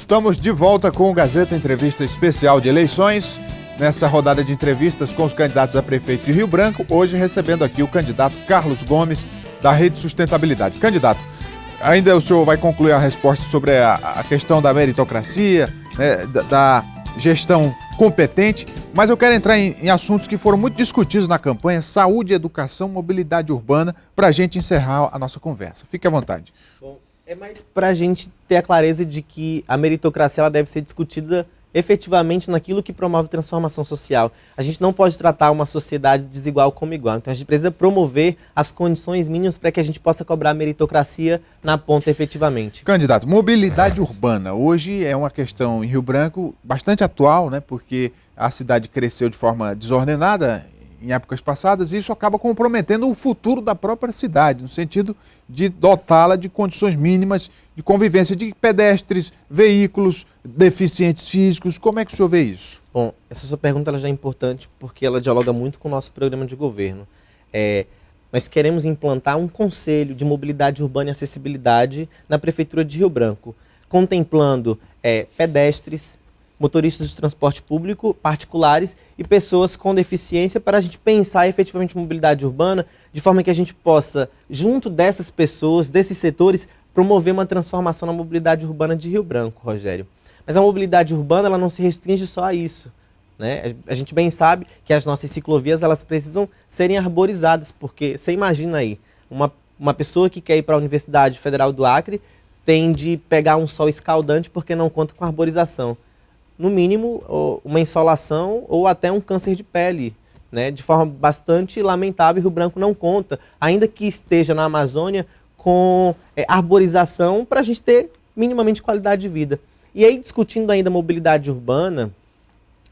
Estamos de volta com o Gazeta Entrevista Especial de Eleições, nessa rodada de entrevistas com os candidatos a prefeito de Rio Branco, hoje recebendo aqui o candidato Carlos Gomes, da Rede Sustentabilidade. Candidato, ainda o senhor vai concluir a resposta sobre a questão da meritocracia, né, da gestão competente, mas eu quero entrar em assuntos que foram muito discutidos na campanha: saúde, educação, mobilidade urbana, para a gente encerrar a nossa conversa. Fique à vontade. Bom, é mais para a gente ter a clareza de que a meritocracia ela deve ser discutida efetivamente naquilo que promove transformação social. A gente não pode tratar uma sociedade desigual como igual. Então a gente precisa promover as condições mínimas para que a gente possa cobrar a meritocracia na ponta efetivamente. Candidato, mobilidade urbana. Hoje é uma questão em Rio Branco bastante atual, né? Porque a cidade cresceu de forma desordenada em épocas passadas, e isso acaba comprometendo o futuro da própria cidade, no sentido de dotá-la de condições mínimas de convivência de pedestres, veículos, deficientes físicos. Como é que o senhor vê isso? Bom, essa sua pergunta ela já é importante porque ela dialoga muito com o nosso programa de governo. Nós queremos implantar um conselho de mobilidade urbana e acessibilidade na Prefeitura de Rio Branco, contemplando pedestres, motoristas de transporte público, particulares e pessoas com deficiência, para a gente pensar efetivamente mobilidade urbana, de forma que a gente possa, junto dessas pessoas, desses setores, promover uma transformação na mobilidade urbana de Rio Branco, Rogério. Mas a mobilidade urbana ela não se restringe só a isso, né? A gente bem sabe que as nossas ciclovias elas precisam serem arborizadas, porque você imagina aí, uma pessoa que quer ir para a Universidade Federal do Acre tem de pegar um sol escaldante porque não conta com arborização. No mínimo, uma insolação ou até um câncer de pele, né? De forma bastante lamentável. Rio Branco não conta, ainda que esteja na Amazônia, com arborização para a gente ter minimamente qualidade de vida. E aí, discutindo ainda mobilidade urbana,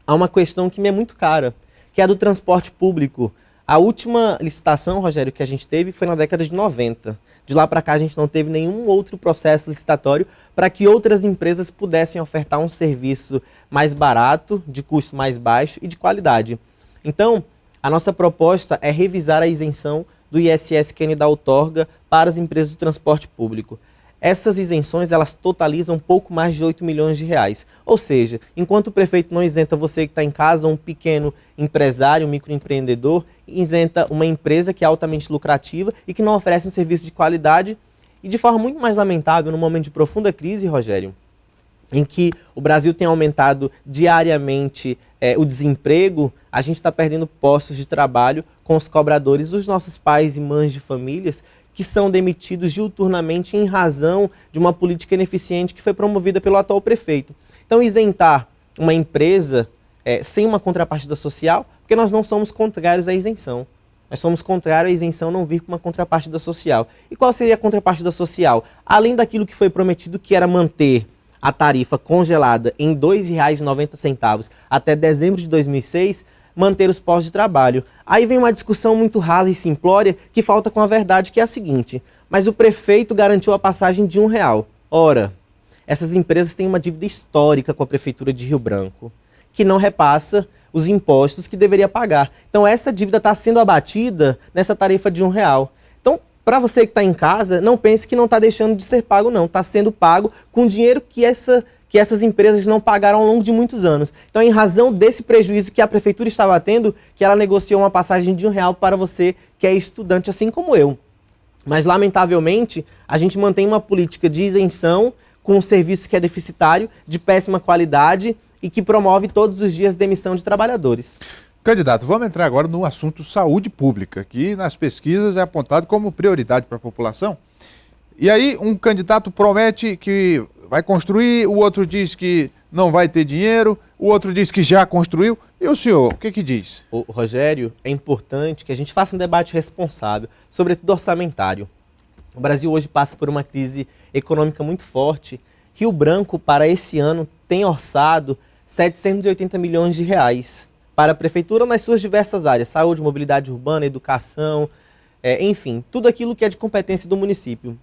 há uma questão que me é muito cara, que é a do transporte público. A última licitação, Rogério, que a gente teve foi na década de 90. De lá para cá a gente não teve nenhum outro processo licitatório para que outras empresas pudessem ofertar um serviço mais barato, de custo mais baixo e de qualidade. Então, a nossa proposta é revisar a isenção do ISS-QN da outorga para as empresas do transporte público. Essas isenções, elas totalizam pouco mais de 8 milhões de reais. Ou seja, enquanto o prefeito não isenta você que está em casa, um pequeno empresário, um microempreendedor, isenta uma empresa que é altamente lucrativa e que não oferece um serviço de qualidade. E de forma muito mais lamentável, num momento de profunda crise, Rogério, em que o Brasil tem aumentado diariamente o desemprego, a gente está perdendo postos de trabalho com os cobradores, os nossos pais e mães de famílias, que são demitidos diuturnamente em razão de uma política ineficiente que foi promovida pelo atual prefeito. Então, isentar uma empresa sem uma contrapartida social, porque nós não somos contrários à isenção. Nós somos contrários à isenção não vir com uma contrapartida social. E qual seria a contrapartida social? Além daquilo que foi prometido, que era manter a tarifa congelada em R$ 2,90 até dezembro de 2006, manter os postos de trabalho. Aí vem uma discussão muito rasa e simplória que falta com a verdade, que é a seguinte: mas o prefeito garantiu a passagem de R$1. Ora, essas empresas têm uma dívida histórica com a Prefeitura de Rio Branco, que não repassa os impostos que deveria pagar. Então essa dívida está sendo abatida nessa tarifa de R$1. Então, para você que está em casa, não pense que não está deixando de ser pago, não. Está sendo pago com dinheiro que essas empresas não pagaram ao longo de muitos anos. Então, em razão desse prejuízo que a Prefeitura estava tendo, que ela negociou uma passagem de R$1 para você que é estudante, assim como eu. Mas, lamentavelmente, a gente mantém uma política de isenção com um serviço que é deficitário, de péssima qualidade e que promove todos os dias demissão de trabalhadores. Candidato, vamos entrar agora no assunto saúde pública, que nas pesquisas é apontado como prioridade para a população. E aí um candidato promete que vai construir, o outro diz que não vai ter dinheiro, o outro diz que já construiu. E o senhor, o que diz? Rogério, é importante que a gente faça um debate responsável, sobretudo orçamentário. O Brasil hoje passa por uma crise econômica muito forte. Rio Branco, para esse ano, tem orçado 780 milhões de reais para a Prefeitura nas suas diversas áreas: saúde, mobilidade urbana, educação, enfim, tudo aquilo que é de competência do município.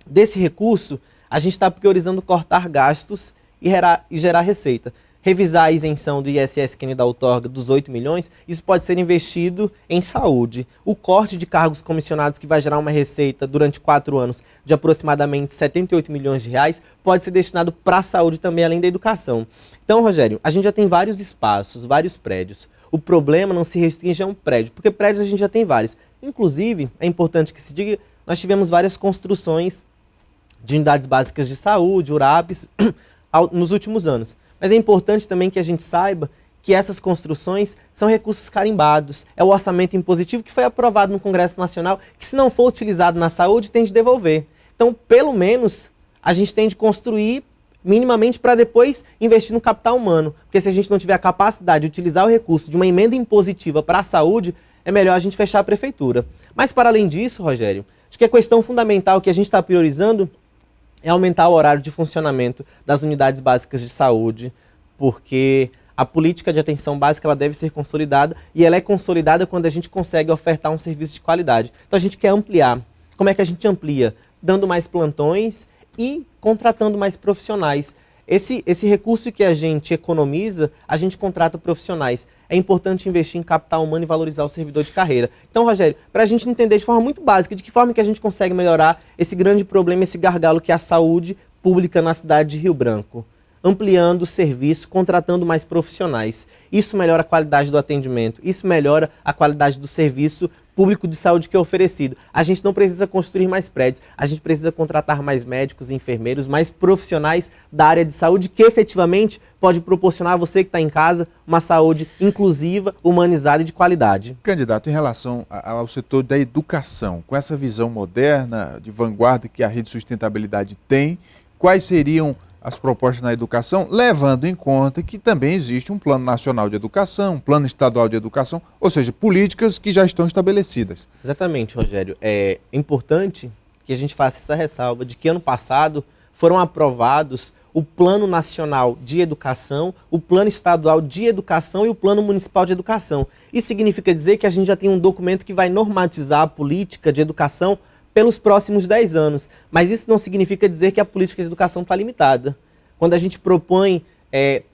Desse recurso, a gente está priorizando cortar gastos e gerar receita. revisar a isenção do ISS-QN da outorga dos 8 milhões, isso pode ser investido em saúde. O corte de cargos comissionados, que vai gerar uma receita durante 4 anos de aproximadamente 78 milhões de reais, pode ser destinado para a saúde também, além da educação. Então, Rogério, a gente já tem vários espaços, vários prédios. O problema não se restringe a um prédio, porque prédios a gente já tem vários. Inclusive, é importante que se diga, nós tivemos várias construções de unidades básicas de saúde, URAPs, nos últimos anos. Mas é importante também que a gente saiba que essas construções são recursos carimbados. É o orçamento impositivo que foi aprovado no Congresso Nacional, que se não for utilizado na saúde, tem de devolver. Então, pelo menos, a gente tem de construir minimamente para depois investir no capital humano. Porque se a gente não tiver a capacidade de utilizar o recurso de uma emenda impositiva para a saúde, é melhor a gente fechar a prefeitura. Mas, para além disso, Rogério, acho que a questão fundamental que a gente está priorizando é aumentar o horário de funcionamento das unidades básicas de saúde, porque a política de atenção básica ela deve ser consolidada, e ela é consolidada quando a gente consegue ofertar um serviço de qualidade. Então a gente quer ampliar. Como é que a gente amplia? Dando mais plantões e contratando mais profissionais. Esse recurso que a gente economiza, a gente contrata profissionais. É importante investir em capital humano e valorizar o servidor de carreira. Então, Rogério, para a gente entender de forma muito básica de que forma que a gente consegue melhorar esse grande problema, esse gargalo que é a saúde pública na cidade de Rio Branco. Ampliando o serviço, contratando mais profissionais. Isso melhora a qualidade do atendimento, isso melhora a qualidade do serviço público de saúde que é oferecido. A gente não precisa construir mais prédios, a gente precisa contratar mais médicos, enfermeiros, mais profissionais da área de saúde que efetivamente pode proporcionar a você que está em casa uma saúde inclusiva, humanizada e de qualidade. Candidato, em relação ao setor da educação, com essa visão moderna, de vanguarda que a Rede Sustentabilidade tem, quais seriam as propostas na educação, levando em conta que também existe um plano nacional de educação, um plano estadual de educação, ou seja, políticas que já estão estabelecidas? Exatamente, Rogério. É importante que a gente faça essa ressalva de que ano passado foram aprovados o Plano Nacional de Educação, o Plano Estadual de Educação e o Plano Municipal de Educação. Isso significa dizer que a gente já tem um documento que vai normatizar a política de educação pelos próximos 10 anos. Mas isso não significa dizer que a política de educação está limitada. Quando a gente propõe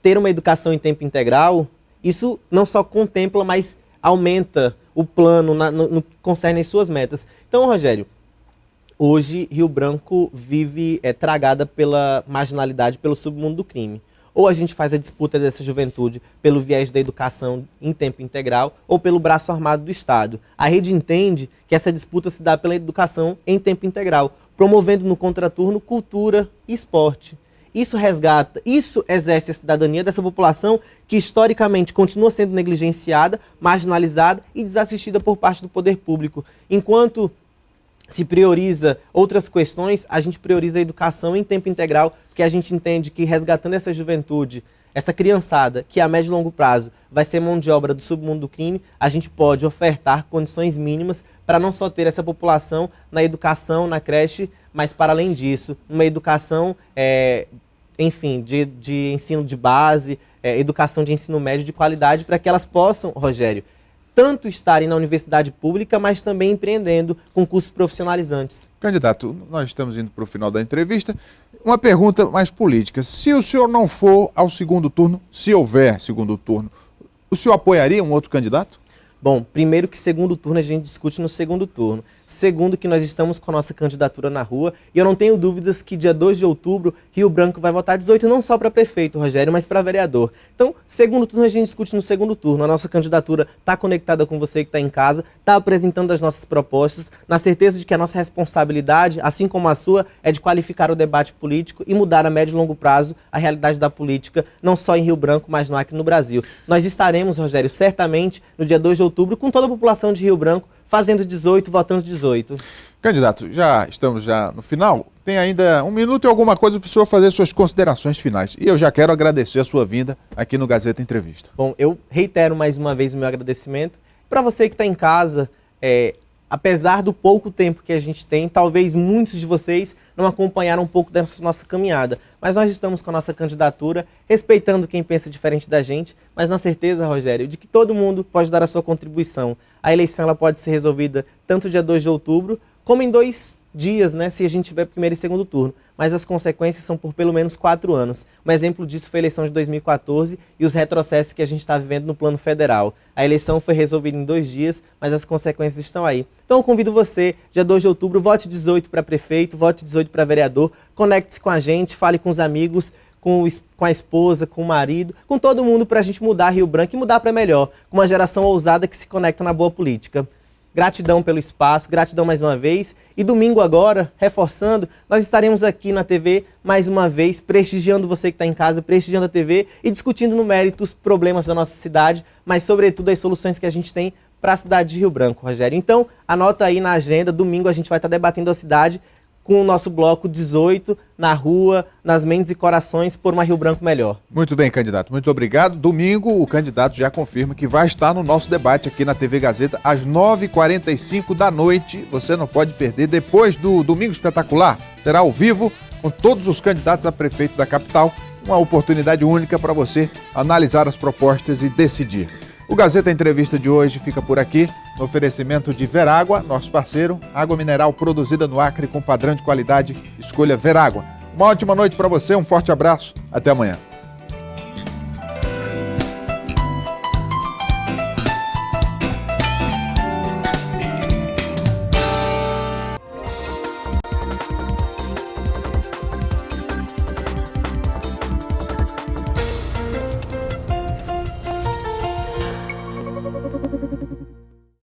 ter uma educação em tempo integral, isso não só contempla, mas aumenta o plano no que concerne as suas metas. Então, Rogério, hoje Rio Branco vive tragada pela marginalidade, pelo submundo do crime. Ou a gente faz a disputa dessa juventude pelo viés da educação em tempo integral ou pelo braço armado do Estado. A rede entende que essa disputa se dá pela educação em tempo integral, promovendo no contraturno cultura e esporte. Isso resgata, isso exerce a cidadania dessa população que historicamente continua sendo negligenciada, marginalizada e desassistida por parte do poder público. Enquanto se prioriza outras questões, a gente prioriza a educação em tempo integral, porque a gente entende que resgatando essa juventude, essa criançada, que a médio e longo prazo vai ser mão de obra do submundo do crime, a gente pode ofertar condições mínimas para não só ter essa população na educação, na creche, mas para além disso, uma educação, enfim, de ensino de base, educação de ensino médio de qualidade, para que elas possam, Rogério, tanto estarem na universidade pública, mas também empreendendo com cursos profissionalizantes. Candidato, nós estamos indo para o final da entrevista. Uma pergunta mais política. Se o senhor não for ao segundo turno, se houver segundo turno, o senhor apoiaria um outro candidato? Bom, primeiro que segundo turno a gente discute no segundo turno. Segundo que nós estamos com a nossa candidatura na rua e eu não tenho dúvidas que dia 2 de outubro Rio Branco vai votar 18 não só para prefeito, Rogério, mas para vereador. Então, segundo turno a gente discute no segundo turno. A nossa candidatura está conectada com você que está em casa, está apresentando as nossas propostas, na certeza de que a nossa responsabilidade, assim como a sua, é de qualificar o debate político e mudar a médio e longo prazo a realidade da política, não só em Rio Branco, mas no Acre e no Brasil. Nós estaremos, Rogério, certamente no dia 2 de outubro com toda a população de Rio Branco fazendo 18, votando 18. Candidato, já estamos no final. Tem ainda 1 minuto e alguma coisa para o senhor fazer suas considerações finais. E eu já quero agradecer a sua vinda aqui no Gazeta Entrevista. Bom, eu reitero mais uma vez o meu agradecimento. Para você que está em casa, apesar do pouco tempo que a gente tem, talvez muitos de vocês não acompanharam um pouco dessa nossa caminhada. Mas nós estamos com a nossa candidatura, respeitando quem pensa diferente da gente, mas na certeza, Rogério, de que todo mundo pode dar a sua contribuição. A eleição ela pode ser resolvida tanto dia 2 de outubro, como em 2 dias, né, se a gente tiver primeiro e segundo turno. Mas as consequências são por pelo menos 4 anos. Um exemplo disso foi a eleição de 2014 e os retrocessos que a gente está vivendo no plano federal. A eleição foi resolvida em 2 dias, mas as consequências estão aí. Então eu convido você, dia 2 de outubro, vote 18 para prefeito, vote 18 para vereador, conecte-se com a gente, fale com os amigos, com a esposa, com o marido, com todo mundo para a gente mudar Rio Branco e mudar para melhor, com uma geração ousada que se conecta na boa política. Gratidão pelo espaço, gratidão mais uma vez. E domingo agora, reforçando, nós estaremos aqui na TV mais uma vez, prestigiando você que está em casa, prestigiando a TV e discutindo no mérito os problemas da nossa cidade, mas sobretudo as soluções que a gente tem para a cidade de Rio Branco, Rogério. Então, anota aí na agenda, domingo a gente vai estar debatendo a cidade com o nosso bloco 18, na rua, nas mentes e corações, por uma Rio Branco melhor. Muito bem, candidato. Muito obrigado. Domingo, o candidato já confirma que vai estar no nosso debate aqui na TV Gazeta às 9h45 da noite. Você não pode perder. Depois do Domingo Espetacular, será ao vivo com todos os candidatos a prefeito da capital. Uma oportunidade única para você analisar as propostas e decidir. O Gazeta Entrevista de hoje fica por aqui, no oferecimento de Verágua, nosso parceiro, água mineral produzida no Acre com padrão de qualidade, escolha Verágua. Uma ótima noite para você, um forte abraço, até amanhã.